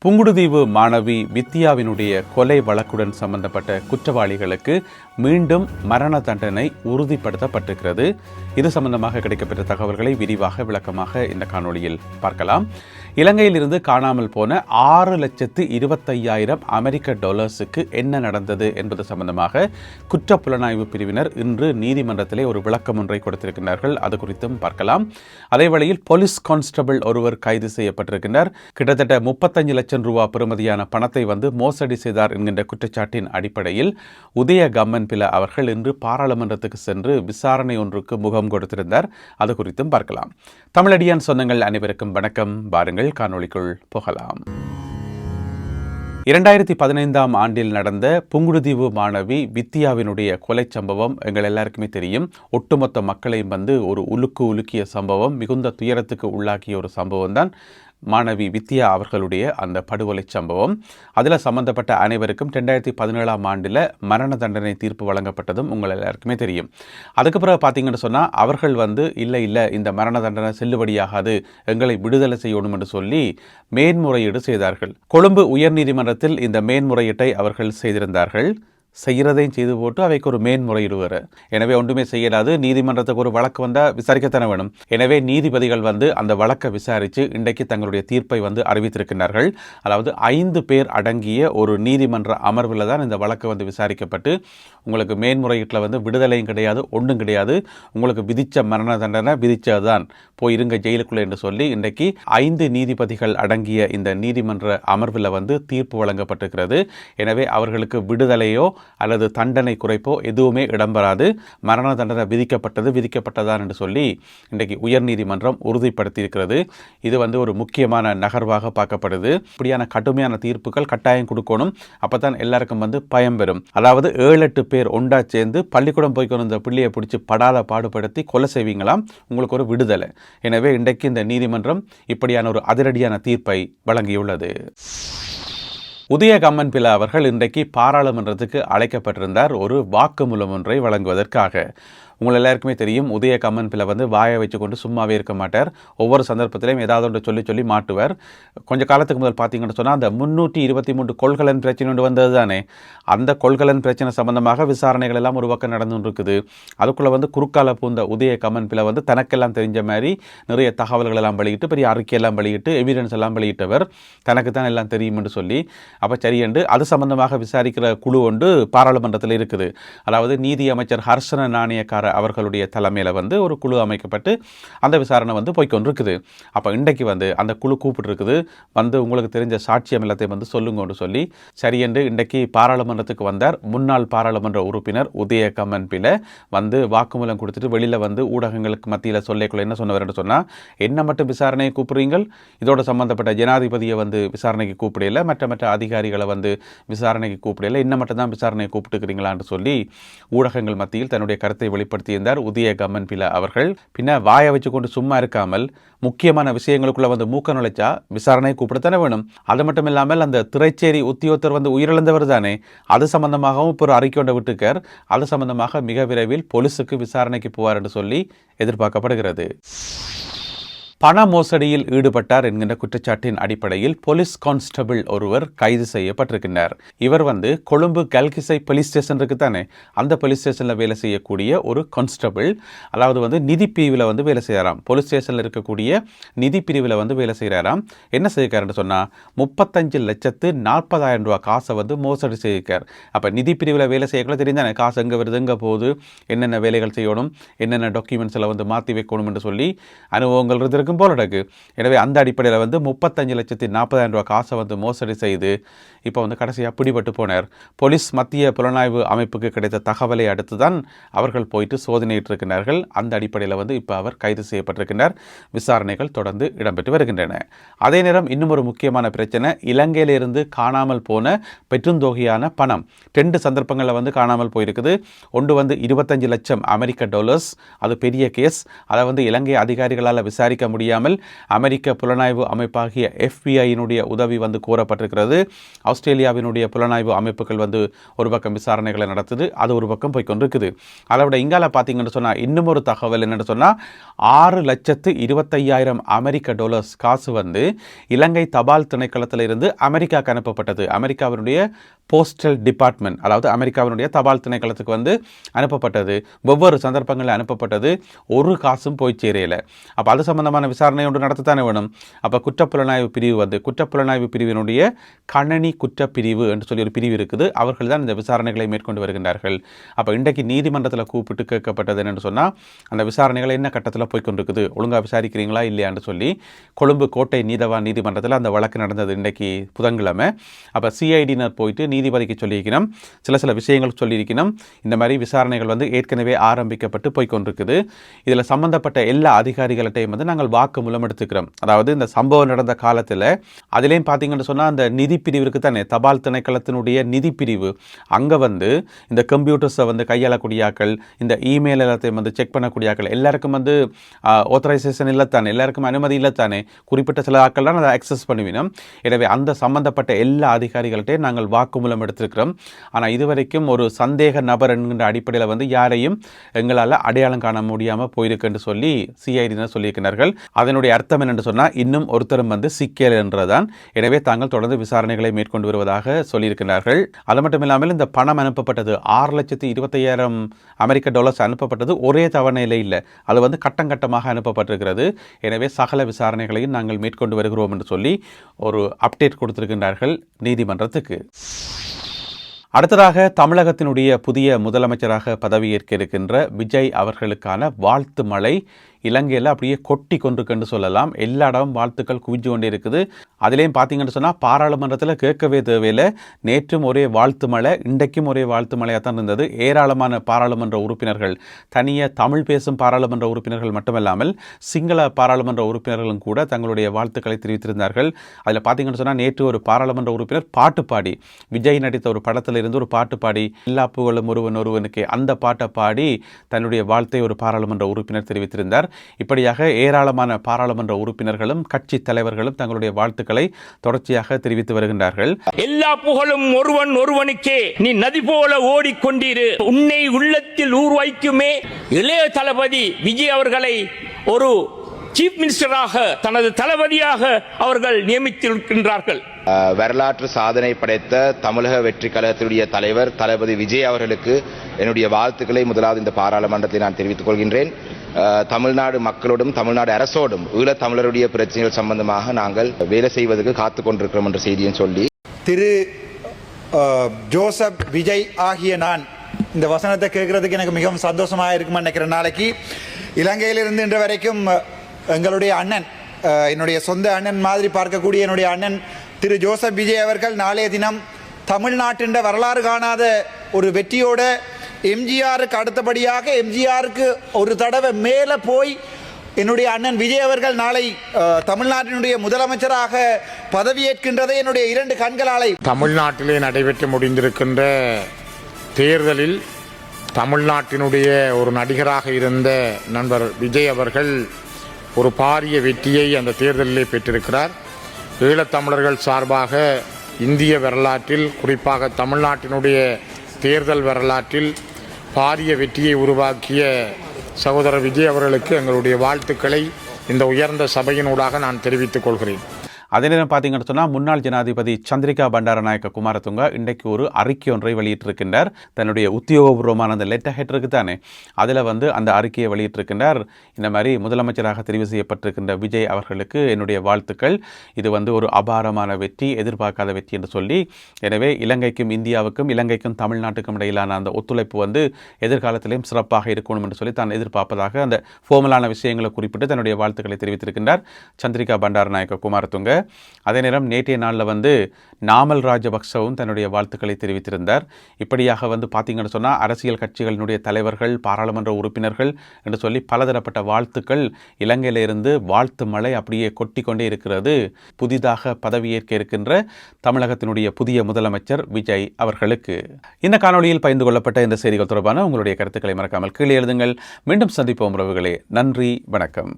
புங்குடுதீவு மாணவி வித்தியாவினுடைய கொலை வழக்குடன் சம்பந்தப்பட்ட குற்றவாளிகளுக்கு மீண்டும் மரண தண்டனை உறுதிப்படுத்தப்பட்டிருக்கிறது. இது சம்பந்தமாக கிடைக்கப்பெற்ற தகவல்களை விரிவாக விளக்கமாக இந்த காணொளியில் பார்க்கலாம். இலங்கையிலிருந்து காணாமல் போன 6,25,000 அமெரிக்க டாலர்ஸுக்கு என்ன நடந்தது என்பது சம்பந்தமாக குற்றப்புலனாய்வு பிரிவினர் இன்று நீதிமன்றத்திலே ஒரு விளக்கம் ஒன்றை கொடுத்திருக்கிறார்கள். அது குறித்தும் பார்க்கலாம். அதே வேளையில் போலீஸ் கான்ஸ்டபிள் ஒருவர் கைது செய்யப்பட்டிருக்கிறார். கிட்டத்தட்ட 35 லட்சம் ரூபாய் பெறுமதியான பணத்தை மோசடி செய்தார் என்கின்ற குற்றச்சாட்டின் அடிப்படையில் உதய கம்மன்பில அவர்கள் இன்று பாராளுமன்றத்துக்கு சென்று விசாரணை ஒன்றுக்கு முகம் கொடுத்திருந்தார். அது குறித்தும் பார்க்கலாம். தமிழடியான் சொந்தங்கள் அனைவருக்கும் வணக்கம். பாருங்கள் காணொளிக்குள் போகலாம். 2015 ஆண்டில் நடந்த புங்குடுதீவு மாணவி வித்தியாவினுடைய கொலை சம்பவம் எங்கள் எல்லாருக்குமே தெரியும். ஒட்டுமொத்த மக்களையும் ஒரு உலுக்கிய சம்பவம், மிகுந்த துயரத்துக்கு உள்ளாக்கிய ஒரு சம்பவம் தான் மாணவி வித்தியா அவர்களுடைய அந்த படுகொலை சம்பவம். அதில் சம்பந்தப்பட்ட அனைவருக்கும் 2017 ஆண்டில் மரண தண்டனை தீர்ப்பு வழங்கப்பட்டதும் உங்கள் எல்லாருக்குமே தெரியும். அதுக்கு பிறகு பார்த்தீங்கன்னு சொன்னால் அவர்கள் இல்லை இந்த மரண தண்டனை செல்லுபடியாகாது, எங்களை விடுதலை செய்யணும் என்று சொல்லி மேன்முறையீடு செய்தார்கள். கொழும்பு உயர்நீதிமன்றத்தில் இந்த மேன்முறையீட்டை அவர்கள் செய்திருந்தார்கள். செய்கிறதையும் செய்து போட்டு அவைக்கு ஒரு மேன்முறையீடு வர. எனவே ஒன்றுமே செய்யலாது. நீதிமன்றத்துக்கு ஒரு வழக்கு வந்தால் விசாரிக்கத்தானே வேணும். எனவே நீதிபதிகள் அந்த வழக்கை விசாரித்து இன்றைக்கு தங்களுடைய தீர்ப்பை அறிவித்திருக்கிறார்கள். அதாவது 5 பேர் அடங்கிய ஒரு நீதிமன்ற அமர்வில் தான் இந்த வழக்கு விசாரிக்கப்பட்டு உங்களுக்கு மேன்முறையீட்டில் விடுதலையும் கிடையாது, ஒன்றும் கிடையாது, உங்களுக்கு விதித்த மரண தண்டனை விதித்ததுதான், போய் இருங்க ஜெயிலுக்குள்ளே என்று சொல்லி இன்றைக்கு 5 நீதிபதிகள் அடங்கிய இந்த நீதிமன்ற அமர்வில் தீர்ப்பு வழங்கப்பட்டிருக்கிறது. எனவே அவர்களுக்கு விடுதலையோ அல்லது தண்டனை குறைப்போ எதுவுமே இடம்பெறாது. மரண தண்டனை விதிக்கப்பட்டதான் என்று சொல்லி இன்றைக்கு உயர்நீதிமன்றம் உறுதிப்படுத்தியிருக்கிறது. இது ஒரு முக்கியமான நகர்வாக பார்க்கப்படுது. இப்படியான கடுமையான தீர்ப்புகள் கட்டாயம் கொடுக்கணும். அப்பதான் எல்லாருக்கும் பயம் பெறும். அதாவது 7-8 பேர் ஒன்றா சேர்ந்து பள்ளிக்கூடம் போய்க்கணும் இந்த பிள்ளையை பிடிச்சி படாத பாடுபடுத்தி கொலை செய்வீங்களாம், உங்களுக்கு ஒரு விடுதலை. எனவே இன்றைக்கு இந்த நீதிமன்றம் இப்படியான ஒரு அதிரடியான தீர்ப்பை வழங்கியுள்ளது. உதய கம்மன்பில அவர்கள் இன்றைக்கு பாராளுமன்றத்துக்கு அழைக்கப்பட்டிருந்தார் ஒரு வாக்குமூலம் ஒன்றை வழங்குவதற்காக. உங்கள் எல்லாருக்குமே தெரியும், உதய கம்மன்பில வாயை வச்சுக்கொண்டு சும்மாவே இருக்க மாட்டார். ஒவ்வொரு சந்தர்ப்பத்திலையும் ஏதாவது ஒன்று சொல்லி மாட்டுவார். கொஞ்சம் காலத்துக்கு முதல் பார்த்தீங்கன்னு சொன்னால் அந்த 323 கொள்கலன் பிரச்சனை ஒன்று வந்தது தானே, அந்த கொள்கலன் பிரச்சனை சம்பந்தமாக விசாரணைகள் எல்லாம் ஒரு பக்கம் நடந்து இருக்குது. அதுக்குள்ளே குறுக்கால பூந்த உதய கம்மன்பில தனக்கெல்லாம் தெரிஞ்ச மாதிரி நிறைய தகவல்கள் எல்லாம் வெளியிட்டு, பெரிய அறிக்கையெல்லாம் வெளியிட்டு, எவிடன்ஸ் எல்லாம் வெளியிட்டவர், தனக்கு தான் எல்லாம் தெரியும் என்று சொல்லி. அப்போ சரியென்று அது சம்பந்தமாக விசாரிக்கிற குழு ஒன்று பாராளுமன்றத்தில் இருக்குது. அதாவது நீதி அமைச்சர் ஹர்ஷன நாணயக்கார அவர்களுடைய தலைமையில் ஒரு குழு அமைக்கப்பட்டு அந்த விசாரணை போய்கொண்டிருக்குது. அப்போ இன்றைக்கு அந்த குழு கூப்பிட்டுருக்குது, உங்களுக்கு தெரிஞ்ச சாட்சியம் எல்லாத்தையும் சொல்லுங்கன்னு சொல்லி. சரியென்று இன்றைக்கு பாராளுமன்றத்துக்கு வந்தார் முன்னாள் பாராளுமன்ற உறுப்பினர் உதய கம்மன்பில. வாக்குமூலம் கொடுத்துட்டு வெளியில் ஊடகங்களுக்கு மத்தியில் சொல்லிக்குள்ள என்ன சொன்னவர் என்று சொன்னால், என்ன மட்டும் விசாரணையை கூப்பிடுறீங்கள், இதோட சம்பந்தப்பட்ட ஜனாதிபதியை விசாரணைக்கு கூப்பிடல, மற்ற அதிகாரிகளை விசாரணைக்கு கூப்பிடல, என்ன மட்டும் தான் விசாரணையை கூப்பிட்டுக்கிறீங்களான்னு சொல்லி ஊடகங்கள் மத்தியில் தன்னுடைய கருத்தை வெளிப்படுத்தியிருந்தார் உதய கம்மன்பில அவர்கள். பின்ன வாயை வச்சு கொண்டு சும்மா இருக்காமல் முக்கியமான விஷயங்களுக்குள்ள மூக்க நுழைச்சா விசாரணை கூப்பிடத்தானே வேணும். அது மட்டும் இல்லாமல் அந்த திரைச்சேரி உத்தியோகத்தர் உயிரிழந்தவர் தானே, அது சம்பந்தமாகவும் இப்போ ஒரு அறிக்கை ஒன்றை விட்டுருக்கார். அது சம்பந்தமாக மிக விரைவில் போலீஸுக்கு விசாரணைக்கு போவார் என்று சொல்லி எதிர்பார்க்கப்படுகிறது. பண மோசடியில் ஈடுபட்டார் என்கின்ற குற்றச்சாட்டின் அடிப்படையில் போலீஸ் கான்ஸ்டபிள் ஒருவர் கைது செய்யப்பட்டிருக்கிறார். இவர் கொழும்பு கல்கிசை போலீஸ் ஸ்டேஷன் இருக்கு தானே, அந்த போலீஸ் ஸ்டேஷனில் வேலை செய்யக்கூடிய ஒரு கான்ஸ்டபிள். அதாவது நிதி பிரிவில் வேலை செய்கிறாராம். போலீஸ் ஸ்டேஷனில் இருக்கக்கூடிய நிதி பிரிவில் வேலை செய்கிறாராம். என்ன செய்யிருக்காருன்னு சொன்னால் 35,40,000 ரூபா காசை மோசடி செய்யிருக்கார். அப்போ நிதி பிரிவில் வேலை செய்யக்கூட தெரிந்தானே, காசு எங்கே வருது, எங்கே போகுது, என்னென்ன வேலைகள் செய்யணும், என்னென்ன டாக்குமெண்ட்ஸில் மாற்றி வைக்கணும் என்று சொல்லி அனுபவங்கள் இருக்கு போலடக்கு. எனவே அந்த அடிப்படையில் 35,40,000 ரூபா காசை மோசடி செய்து இப்போ கடைசியாக பிடிபட்டு போனார். போலீஸ் மத்திய புலனாய்வு அமைப்புக்கு கிடைத்த தகவலை அடுத்து தான் அவர்கள் போயிட்டு சோதனையிட்டிருக்கிறார்கள். அந்த அடிப்படையில் இப்போ அவர் கைது செய்யப்பட்டிருக்கிறார். விசாரணைகள் தொடர்ந்து இடம்பெற்று வருகின்றன. அதே நேரம் இன்னும் ஒரு முக்கியமான பிரச்சனை, இலங்கையிலிருந்து காணாமல் போன பெருந்தொகையான பணம் 2 சந்தர்ப்பங்களில் காணாமல் போயிருக்குது. ஒன்று 25 லட்சம் அமெரிக்க டாலர்ஸ், அது பெரிய கேஸ். அதை இலங்கை அதிகாரிகளால் விசாரிக்க முடியாமல் அமெரிக்க புலனாய்வு அமைப்பாகிய FBI உதவி வந்து கோரப்பட்டிருக்கிறது. ஆஸ்திரேலியாவினுடைய புலனாய்வு அமைப்புகள் வந்து ஒரு பக்கம் விசாரணைகளை நடத்துது, அது ஒரு பக்கம் போய்கொண்டிருக்குது. அதை விட இங்கால பார்த்தீங்கன்னு சொன்னால் இன்னும் ஒரு தகவல் என்னென்னு சொன்னால் $6,25,000 அமெரிக்க டாலர்ஸ் காசு வந்து இலங்கை தபால் திணைக்களத்தில் இருந்து அமெரிக்காவுக்கு அனுப்பப்பட்டது. அமெரிக்காவினுடைய போஸ்டல் டிபார்ட்மெண்ட், அதாவது அமெரிக்காவினுடைய தபால் திணைக்களத்துக்கு வந்து அனுப்பப்பட்டது. ஒவ்வொரு சந்தர்ப்பங்களில் அனுப்பப்பட்டது. ஒரு காசும் போய் சேரையில். அப்போ அது சம்பந்தமான விசாரணை ஒன்று நடத்தத்தானே வேணும். அப்போ குற்றப்புலனாய்வு பிரிவு வந்து குற்றப்புலனாய்வு பிரிவினுடைய கணனி குற்றப்பிரிவு என்று சொல்லி ஒரு பிரிவு இருக்குது. அவர்கள் தான் இந்த விசாரணைகளை மேற்கொண்டு வருகின்றார்கள். அப்போ இன்றைக்கு நீதிமன்றத்தில் கூப்பிட்டு கேட்கப்பட்டது என்னென்னு சொன்னால், அந்த விசாரணைகள் என்ன கட்டத்தில் போய்கொண்டிருக்குது, ஒழுங்காக விசாரிக்கிறீங்களா இல்லையான்னு சொல்லி கொழும்பு கோட்டை நீதவான் நீதிமன்றத்தில் அந்த வழக்கு நடந்தது இன்றைக்கு புதன்கிழமை. அப்போ சிஐடியினர் போயிட்டு நீதிபதிக்கு சொல்லியிருக்கணும், சில விஷயங்கள் சொல்லியிருக்கணும். இந்த மாதிரி விசாரணைகள் வந்து ஏற்கனவே ஆரம்பிக்கப்பட்டு போய்கொண்டிருக்குது. இதில் சம்பந்தப்பட்ட எல்லா அதிகாரிகள்கிட்டையும் வந்து நாங்கள் வாக்குமூலம் எடுத்துக்கிறோம். அதாவது இந்த சம்பவம் நடந்த காலத்தில் அதிலேயும் பார்த்தீங்கன்னு சொன்னால் அந்த நிதி பிரிவு இருக்குது தானே, தபால் திணைக்களத்தினுடைய நிதி பிரிவு, அங்கே வந்து இந்த கம்ப்யூட்டர்ஸை வந்து கையாளக்கூடியாக்கள், இந்த இமெயில் எல்லாத்தையும் வந்து செக் பண்ணக்கூடியாக்கள் எல்லாருக்கும் வந்து ஆத்தரைசேஷன் இல்லைத்தானே, எல்லாருக்கும் அனுமதி இல்லைத்தானே, குறிப்பிட்ட சில ஆக்கள் தான் அதை அக்சஸ் பண்ணுவினோம். எனவே அந்த சம்பந்தப்பட்ட எல்லா அதிகாரிகள்கிட்டையும் நாங்கள் வாக்குமூலம் எடுத்திருக்கிறோம். ஆனால் இதுவரைக்கும் ஒரு சந்தேக நபர் என்கின்ற அடிப்படையில் வந்து யாரையும் எங்களால் அடையாளம் காண முடியாமல் போயிருக்குன்னு சொல்லி சிஐடியினர் சொல்லியிருக்கிறார்கள். அதனுடைய அர்த்தம் என்னென்று சொன்னால், இன்னும் ஒருத்தரும் வந்து சிக்கல் என்றதான். எனவே தாங்கள் தொடர்ந்து விசாரணைகளை மேற்கொண்டு வருவதாக சொல்லியிருக்கிறார்கள். அது மட்டும் இல்லாமல் இந்த பணம் அனுப்பப்பட்டது $6,25,000 அமெரிக்க டாலர்ஸ் அனுப்பப்பட்டது ஒரே தவணையில் இல்லை, அது வந்து கட்டம் கட்டமாக அனுப்பப்பட்டிருக்கிறது. எனவே சகல விசாரணைகளையும் நாங்கள் மேற்கொண்டு வருகிறோம் என்று சொல்லி ஒரு அப்டேட் கொடுத்திருக்கின்றார்கள் நீதிமன்றத்துக்கு. அடுத்ததாக தமிழகத்தினுடைய புதிய முதலமைச்சராக பதவியேற்க இருக்கின்ற விஜய் அவர்களுக்கான வாழ்த்து மழை இலங்கையில் அப்படியே கொட்டி கொண்டிருக்குன்னு சொல்லலாம். எல்லா இடமும் வாழ்த்துக்கள் குவிஞ்சு கொண்டே இருக்குது. அதுலேயும் பார்த்தீங்கன்னு சொன்னால் பாராளுமன்றத்தில் கேட்கவே தேவையில்லை, நேற்றும் ஒரே வாழ்த்து மழை, இன்றைக்கும் ஒரே வாழ்த்து மழையாக தான் இருந்தது. ஏராளமான பாராளுமன்ற உறுப்பினர்கள், தனியாக தமிழ் பேசும் பாராளுமன்ற உறுப்பினர்கள் மட்டுமல்லாமல் சிங்கள பாராளுமன்ற உறுப்பினர்களும் கூட தங்களுடைய வாழ்த்துக்களை தெரிவித்திருந்தார்கள். அதில் பார்த்தீங்கன்னு சொன்னால் நேற்று ஒரு பாராளுமன்ற உறுப்பினர் பாட்டு பாடி, விஜய் நடித்த ஒரு படத்தில் இருந்து ஒரு பாட்டு பாடி, எல்லா புகழும் ஒருவனுக்கு, அந்த பாட்டை பாடி தன்னுடைய வாழ்த்தை ஒரு பாராளுமன்ற உறுப்பினர் தெரிவித்திருந்தார். இப்படியாக ஏராளமான பாராளுமன்ற உறுப்பினர்களும் கட்சி தலைவர்களும் தங்களுடைய வாழ்த்துக்களை தொடர்ச்சியாக தெரிவித்து வருகின்றார்கள். எல்லா புகழும் ஒருவனுக்கே, நீ நதி போல ஓடிக்கொண்டிரு, உன்னை உள்ளத்தில் ஊர்வைக்குமே. இளைய தளபதி விஜய் அவர்களை ஒரு சீஃப் மினிஸ்டராக, தனது தளபதியாக அவர்கள் நியமித்திருக்கின்றார்கள். வரலாற்று சாதனை படைத்த தமிழக வெற்றி கழகத்தினுடைய தலைவர் தளபதி விஜய் அவர்களுக்கு என்னுடைய வாழ்த்துக்களை முதலாவது இந்த பாராளுமன்றத்தை நான் தெரிவித்துக் கொள்கின்றேன். தமிழ்நாடு மக்களோடும் தமிழ்நாடு அரசோடும் ஈழத் தமிழருடைய பிரச்சனைகள் சம்பந்தமாக நாங்கள் வேலை செய்வதற்கு காத்துக் கொண்டிருக்கிறோம் என்ற செய்தியை சொல்லி, திரு ஜோசப் விஜய் ஆகிய நான் இந்த வசனத்தை கேட்கறதுக்கு எனக்கு மிகவும் சந்தோஷமாக இருக்குமா நினைக்கிறேன். நாளைக்கு இலங்கையிலிருந்து இன்று வரைக்கும் எங்களுடைய அண்ணன், என்னுடைய சொந்த அண்ணன் மாதிரி பார்க்கக்கூடிய என்னுடைய அண்ணன் திரு ஜோசப் விஜய் அவர்கள் நாளைய தினம் தமிழ்நாட்டின் வரலாறு காணாத ஒரு வெற்றியோட எம்ஜிஆருக்கு அடுத்தபடியாக எம்ஜிஆருக்கு ஒரு தடவை மேலே போய் என்னுடைய அண்ணன் விஜய் அவர்கள் நாளை தமிழ்நாட்டினுடைய முதலமைச்சராக பதவியேற்கின்றதை என்னுடைய இரண்டு கண்களாலை. தமிழ்நாட்டிலே நடைபெற்று முடிந்திருக்கின்ற தேர்தலில் தமிழ்நாட்டினுடைய ஒரு நடிகராக இருந்த நண்பர் விஜய் அவர்கள் ஒரு பாரிய வெற்றியை அந்த தேர்தலிலே பெற்றிருக்கிறார். ஈழத்தமிழர்கள் சார்பாக இந்திய வரலாற்றில், குறிப்பாக தமிழ்நாட்டினுடைய தேர்தல் வரலாற்றில் பாரிய வெற்றியை உருவாக்கிய சகோதரர் விஜய் அவர்களுக்கு எங்களுடைய வாழ்த்துக்களை இந்த உயர்ந்த சபையினூடாக நான் தெரிவித்துக் கொள்கிறேன். அதே நேரம் பார்த்தீங்கன்னு சொன்னால் முன்னாள் ஜனாதிபதி சந்திரிகா பண்டாரநாயக்க குமாரதுங்க இன்றைக்கு ஒரு அறிக்கை ஒன்றை வெளியிட்டிருக்கின்றார். தன்னுடைய உத்தியோகபூர்வமான அந்த லெட்டர் ஹெட் இருக்கு தானே, அதில் வந்து அந்த அறிக்கையை வெளியிட்டிருக்கின்றார். இந்த மாதிரி முதலமைச்சராக தெரிவு செய்யப்பட்டிருக்கின்ற விஜய் அவர்களுக்கு என்னுடைய வாழ்த்துக்கள், இது வந்து ஒரு அபாரமான வெற்றி, எதிர்பார்க்காத வெற்றி என்று சொல்லி, எனவே இலங்கைக்கும் இந்தியாவுக்கும் இலங்கைக்கும் தமிழ்நாட்டுக்கும் இடையிலான அந்த ஒத்துழைப்பு வந்து எதிர்காலத்திலேயும் சிறப்பாக இருக்கணும் என்று சொல்லி தான் எதிர்பார்ப்பதாக அந்த ஃபோர்மலான விஷயங்களை குறிப்பிட்டு தன்னுடைய வாழ்த்துக்களை தெரிவித்திருக்கின்றார் சந்திரிகா பண்டாரநாயக்க குமாரதுங்க. அதே நேரம் நேற்றைய நாளில் வந்து நாமல் ராஜபக்சவும் தன்னுடைய வாழ்த்துக்களை தெரிவித்திருந்தார். இப்படியாக வந்து பார்த்தீங்கன்னு சொன்னால் அரசியல் கட்சிகளினுடைய தலைவர்கள், பாராளுமன்ற உறுப்பினர்கள் என்று சொல்லி பலதரப்பட்ட வாழ்த்துக்கள் இலங்கையிலிருந்து வாழ்த்து மழை அப்படியே கொட்டி கொண்டே இருக்கிறது புதிதாக பதவியேற்க இருக்கின்ற தமிழகத்தினுடைய புதிய முதலமைச்சர் விஜய் அவர்களுக்கு. இந்த காணொலியில் பகிர்ந்து கொள்ளப்பட்ட இந்த செய்திகள் தொடர்பான உங்களுடைய கருத்துக்களை மறக்காமல் கீழே எழுதுங்கள். மீண்டும் சந்திப்போம் உறவுகளே. நன்றி, வணக்கம்.